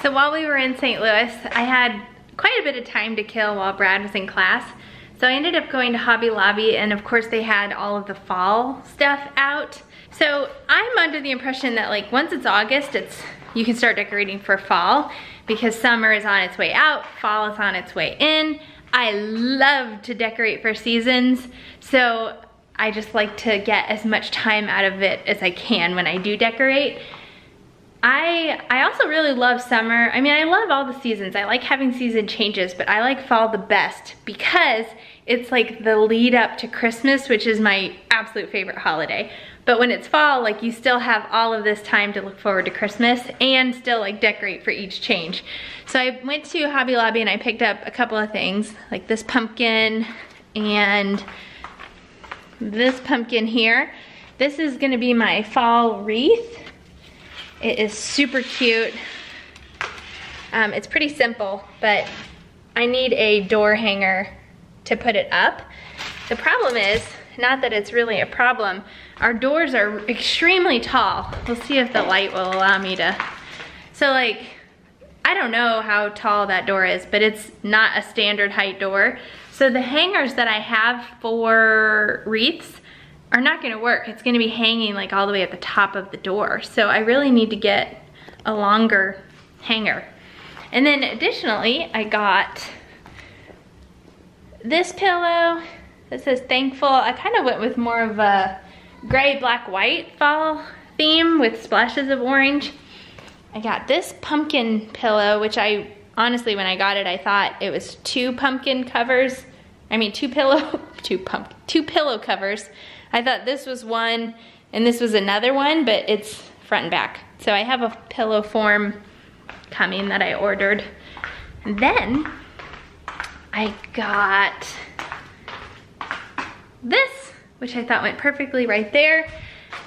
So while we were in St. Louis, I had quite a bit of time to kill while Brad was in class. So I ended up going to Hobby Lobby, and of course they had all of the fall stuff out. So I'm under the impression that like once it's August, you can start decorating for fall because summer is on its way out, fall is on its way in. I love to decorate for seasons, so I just like to get as much time out of it as I can when I do decorate. I also really love summer. I mean, I love all the seasons. I like having season changes, but I like fall the best because it's like the lead up to Christmas, which is my absolute favorite holiday. But when it's fall, like you still have all of this time to look forward to Christmas and still like decorate for each change. So I went to Hobby Lobby and I picked up a couple of things, like this pumpkin and this pumpkin here. This is gonna be my fall wreath. It is super cute. It's pretty simple, but I need a door hanger to put it up. The problem is, not that it's really a problem, our doors are extremely tall. We'll see if the light will allow me to. So like, I don't know how tall that door is, but it's not a standard height door. So the hangers that I have for wreaths are not gonna work. It's gonna be hanging like all the way at the top of the door. So I really need to get a longer hanger. And then additionally, I got this pillow that says thankful. I kind of went with more of a gray, black, white fall theme with splashes of orange. I got this pumpkin pillow, which I honestly, when I got it, I thought it was two pumpkin covers. I mean, two pillow covers. I thought this was one and this was another one, but it's front and back. So I have a pillow form coming that I ordered. And then I got this, which I thought went perfectly right there.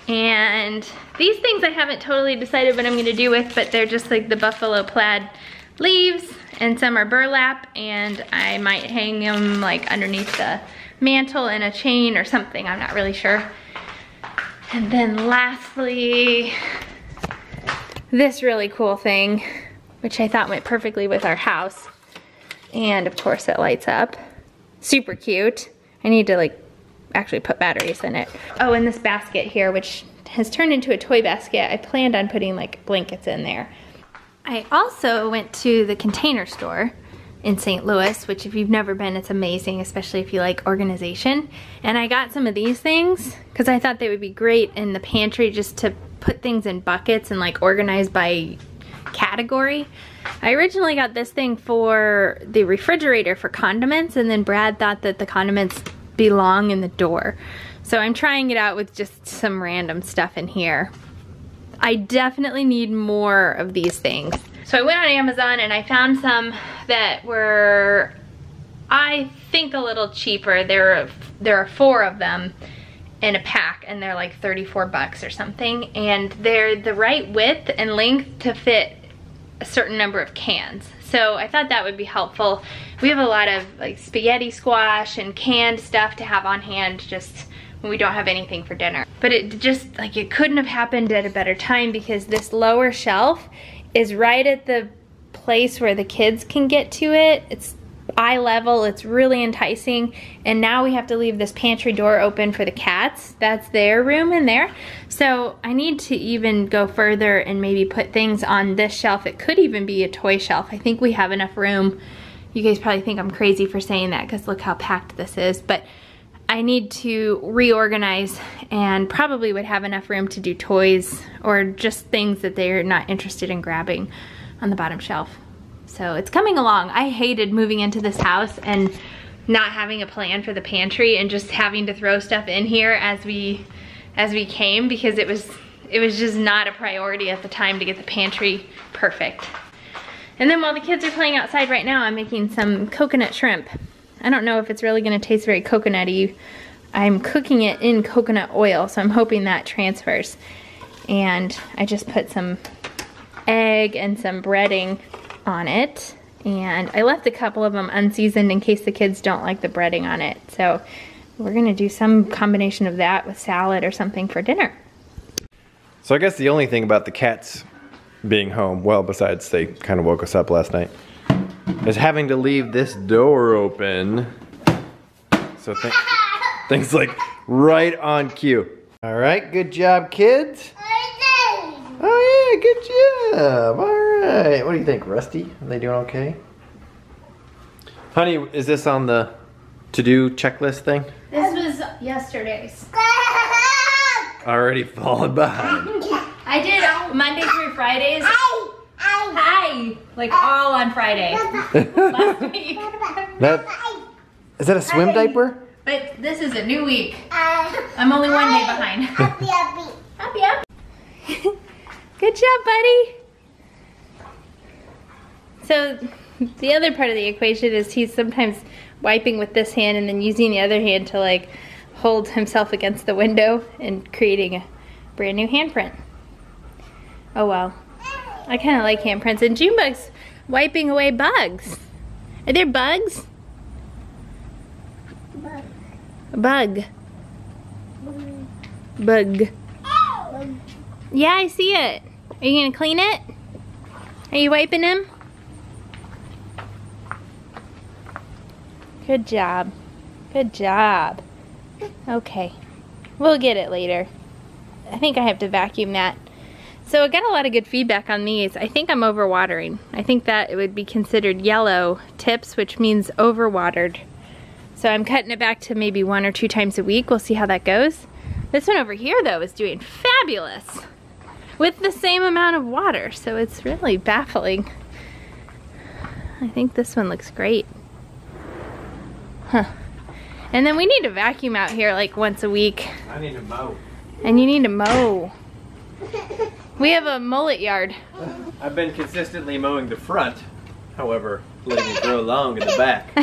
And these things I haven't totally decided what I'm gonna do with, but they're just like the buffalo plaid leaves, and some are burlap, and I might hang them like underneath the mantle in a chain or something, I'm not really sure. And then lastly, this really cool thing, which I thought went perfectly with our house. And of course it lights up. Super cute. I need to like actually put batteries in it. Oh, and this basket here, which has turned into a toy basket. I planned on putting like blankets in there. I also went to the Container Store in St. Louis, which if you've never been, it's amazing, especially if you like organization. And I got some of these things because I thought they would be great in the pantry just to put things in buckets and like organize by category. I originally got this thing for the refrigerator for condiments, and then Brad thought that the condiments belong in the door. So I'm trying it out with just some random stuff in here. I definitely need more of these things. So I went on Amazon and I found some that were, I think, a little cheaper. There are 4 of them in a pack, and they're like 34 bucks or something. And they're the right width and length to fit a certain number of cans. So I thought that would be helpful. We have a lot of like spaghetti squash and canned stuff to have on hand just when we don't have anything for dinner. But it just, like, it couldn't have happened at a better time because this lower shelf is right at the place where the kids can get to it. It's eye level, it's really enticing. And now we have to leave this pantry door open for the cats. That's their room in there. So I need to even go further and maybe put things on this shelf. It could even be a toy shelf. I think we have enough room. You guys probably think I'm crazy for saying that because look how packed this is, but I need to reorganize and probably would have enough room to do toys or just things that they're not interested in grabbing on the bottom shelf. So it's coming along. I hated moving into this house and not having a plan for the pantry and just having to throw stuff in here as we came because it was just not a priority at the time to get the pantry perfect. And then while the kids are playing outside right now, I'm making some coconut shrimp. I don't know if it's really gonna taste very coconutty. I'm cooking it in coconut oil, so I'm hoping that transfers. And I just put some egg and some breading on it. And I left a couple of them unseasoned in case the kids don't like the breading on it. So we're gonna do some combination of that with salad or something for dinner. So I guess the only thing about the cats being home. Well, besides they kind of woke us up last night. Is having to leave this door open. So things like right on cue. All right, good job, kids. Oh yeah, good job. All right. What do you think, Rusty? Are they doing okay? Honey, is this on the to-do checklist thing? This was yesterday's. Already falling behind. I did Monday through Fridays. Hi! Like all on Friday. Last week. Is that a swim diaper? But this is a new week. I'm only one day behind. Happy. Good job, buddy. So the other part of the equation is he's sometimes wiping with this hand and then using the other hand to like hold himself against the window and creating a brand new handprint. Oh well. I kind of like handprints. And Junebug's wiping away bugs. Are there bugs? Bug. Bug. Yeah, I see it. Are you gonna clean it? Are you wiping him? Good job. Good job. Okay. We'll get it later. I think I have to vacuum that. So I got a lot of good feedback on these. I think I'm overwatering. I think that it would be considered yellow tips, which means overwatered. So I'm cutting it back to maybe 1 or 2 times a week. We'll see how that goes. This one over here though is doing fabulous with the same amount of water. So it's really baffling. I think this one looks great. Huh. And then we need to vacuum out here like once a week. I need to mow. And you need to mow. We have a mullet yard. I've been consistently mowing the front, however, letting it grow long in the back.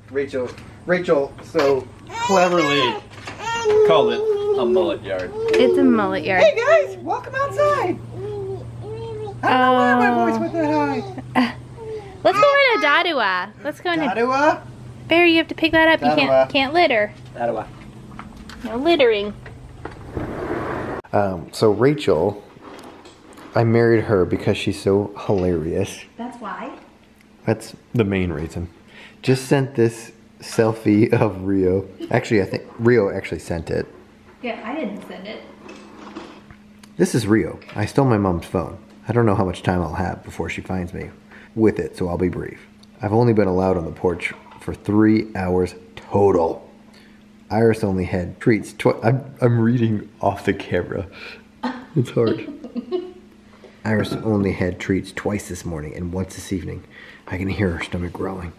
Rachel so cleverly called it a mullet yard. It's a mullet yard. Hey guys, welcome outside. I don't know why my voice went that high. Let's go into Dadua. Let's go into Dadua? Barry, you have to pick that up. You can't litter. Dadua. No littering. So Rachel, I married her because she's so hilarious. That's why. That's the main reason. Just sent this selfie of Rio. Actually, I think Rio actually sent it. Yeah, I didn't send it. This is Rio. I stole my mom's phone. I don't know how much time I'll have before she finds me with it, so I'll be brief. I've only been allowed on the porch for 3 hours total. Iris only had treats I'm reading off the camera. It's hard. Iris only had treats twice this morning and once this evening. I can hear her stomach growling.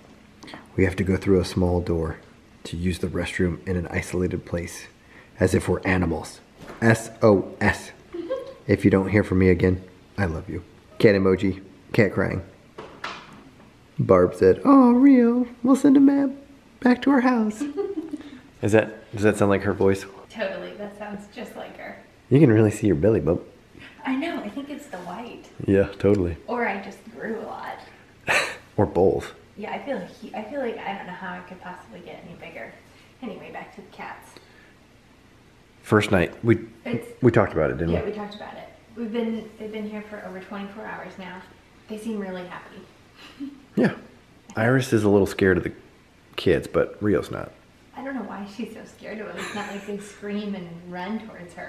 We have to go through a small door to use the restroom in an isolated place, as if we're animals. SOS. If you don't hear from me again, I love you. Cat emoji, cat crying. Barb said, "Oh, Rio, we'll send a map back to our house." Does that sound like her voice? Totally, that sounds just like her. You can really see your belly bump. I know, I think it's the white. Yeah, totally. Or I just grew a lot. Or both. Yeah, I feel like I don't know how I could possibly get any bigger. Anyway, back to the cats. First night, we talked about it, didn't we? Yeah, we talked about it. They've been here for over 24 hours now. They seem really happy. Yeah. Iris is a little scared of the kids, but Rio's not. I don't know why she's so scared of them. It's not like they scream and run towards her.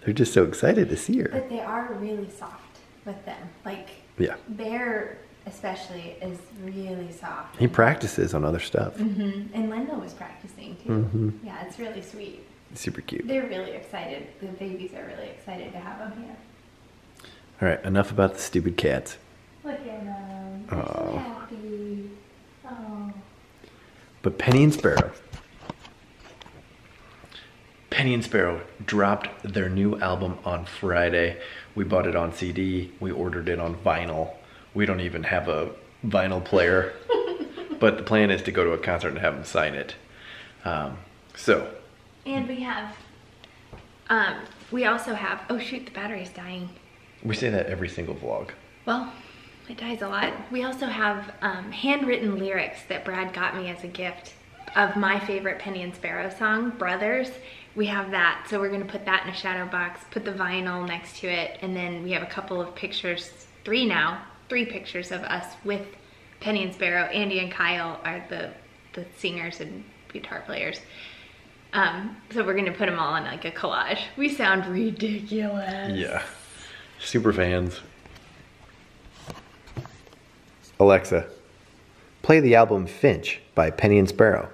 They're just so excited to see her. But they are really soft with them. Like, yeah. Bear especially is really soft. He practices on other stuff. Mm-hmm. And Linda was practicing too. Mm-hmm. Yeah, it's really sweet. Super cute. They're really excited. The babies are really excited to have them here. All right, enough about the stupid cats. Look at them. They're so happy. Oh. But Penny and Sparrow dropped their new album on Friday. We bought it on CD. We ordered it on vinyl. We don't even have a vinyl player. But the plan is to go to a concert and have them sign it. And we also have, oh shoot, the battery's dying. We say that every single vlog. Well, it dies a lot. We also have handwritten lyrics that Brad got me as a gift of my favorite Penny and Sparrow song, Brothers. we have that. So we're gonna put that in a shadow box, put the vinyl next to it, and then we have a couple of pictures, three pictures of us with Penny and Sparrow. Andy and Kyle are the singers and guitar players. So we're gonna put them all in like a collage. We sound ridiculous. Yeah, super fans. Alexa, play the album Finch by Penny and Sparrow.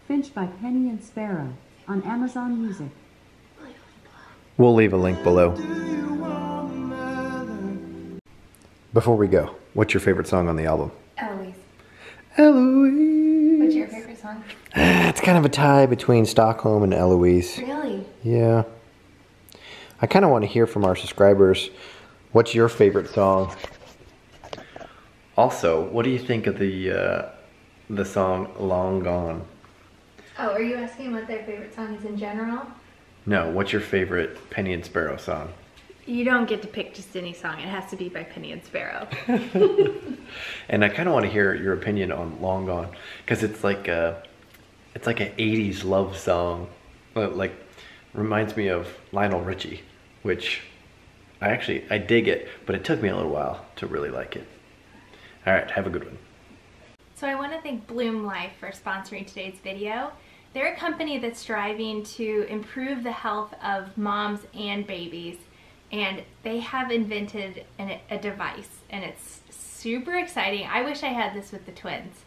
Finch by Penny and Sparrow on Amazon Music. We'll leave a link below. Before we go, what's your favorite song on the album? Eloise. Eloise. What's your favorite song? It's kind of a tie between Stockholm and Eloise. Really? Yeah. I kind of want to hear from our subscribers. What's your favorite song? Also, what do you think of the song Long Gone? Oh, are you asking what their favorite song is in general? No, what's your favorite Penny and Sparrow song? You don't get to pick just any song. It has to be by Penny and Sparrow. And I kind of want to hear your opinion on Long Gone, because it's like an 80s love song. Like, reminds me of Lionel Richie, which I dig it, but it took me a little while to really like it. All right, have a good one. So I want to thank Bloomlife for sponsoring today's video. They're a company that's striving to improve the health of moms and babies, and they have invented a device, and it's super exciting. I wish I had this with the twins,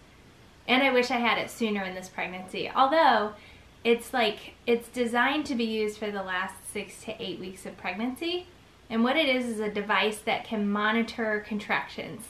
and I wish I had it sooner in this pregnancy. Although it's designed to be used for the last 6 to 8 weeks of pregnancy, and what it is a device that can monitor contractions.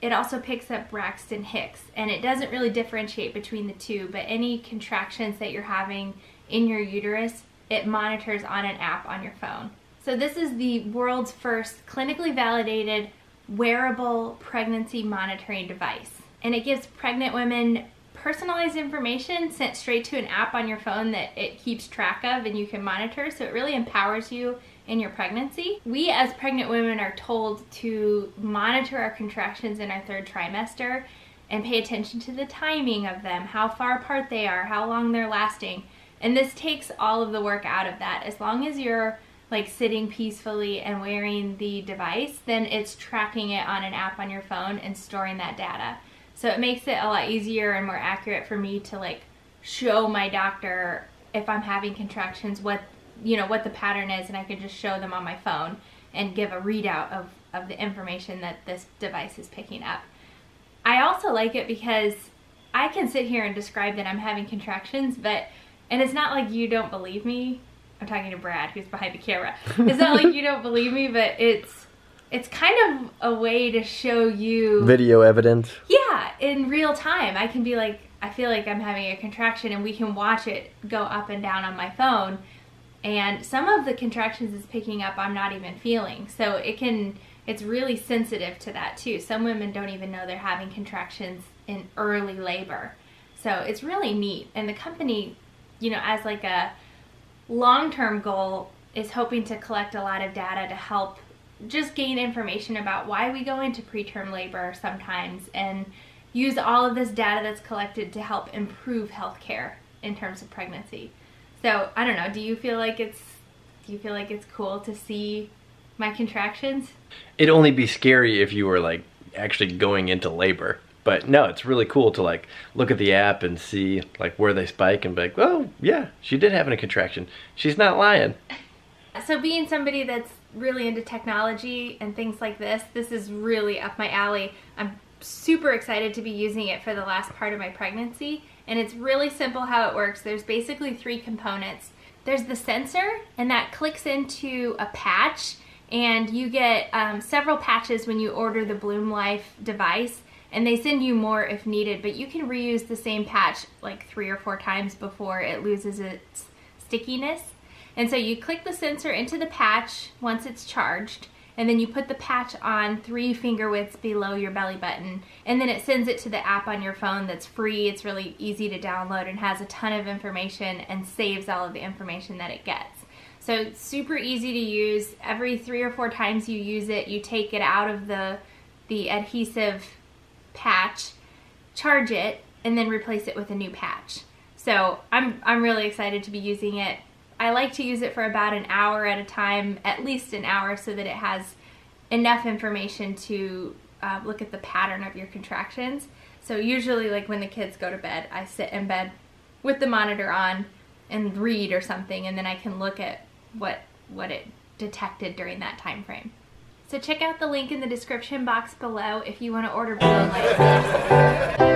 It also picks up Braxton Hicks, and it doesn't really differentiate between the two, but any contractions that you're having in your uterus, it monitors on an app on your phone. So this is the world's first clinically validated wearable pregnancy monitoring device. And it gives pregnant women personalized information sent straight to an app on your phone that it keeps track of and you can monitor. So it really empowers you in your pregnancy. We as pregnant women are told to monitor our contractions in our 3rd trimester and pay attention to the timing of them, how far apart they are, how long they're lasting. And this takes all of the work out of that. As long as you're like sitting peacefully and wearing the device, then it's tracking it on an app on your phone and storing that data. So it makes it a lot easier and more accurate for me to like show my doctor if I'm having contractions, what the pattern is, and I can just show them on my phone and give a readout of the information that this device is picking up. I also like it because I can sit here and describe that I'm having contractions, and it's not like you don't believe me. I'm talking to Brad, who's behind the camera. It's not like you don't believe me, but it's kind of a way to show you video evidence. Yeah, in real time. I can be like, I feel like I'm having a contraction, and we can watch it go up and down on my phone. And some of the contractions it's picking up I'm not even feeling. So it's really sensitive to that too. Some women don't even know they're having contractions in early labor. So it's really neat. And the company, as like a long-term goal, is hoping to collect a lot of data to help just gain information about why we go into preterm labor sometimes, and use all of this data that's collected to help improve healthcare in terms of pregnancy. So I don't know, do you feel like it's cool to see my contractions? It'd only be scary if you were like actually going into labor. But no, it's really cool to like look at the app and see like where they spike and be like, oh yeah, she did have a contraction. She's not lying. So being somebody that's really into technology and things like this is really up my alley. I'm super excited to be using it for the last part of my pregnancy, and it's really simple how it works. There's basically 3 components. There's the sensor, and that clicks into a patch, and you get several patches when you order the Bloomlife device, and they send you more if needed, but you can reuse the same patch like 3 or 4 times before it loses its stickiness. And so you click the sensor into the patch once it's charged, and then you put the patch on 3 finger widths below your belly button, and then it sends it to the app on your phone that's free. It's really easy to download and has a ton of information and saves all of the information that it gets. So it's super easy to use. Every 3 or 4 times you use it, you take it out of the adhesive patch, charge it, and then replace it with a new patch. So I'm really excited to be using it. I like to use it for about an hour at a time, at least an hour, so that it has enough information to look at the pattern of your contractions. So usually, like when the kids go to bed, I sit in bed with the monitor on and read or something, and then I can look at what it detected during that time frame. So check out the link in the description box below if you want to order Bloomlife.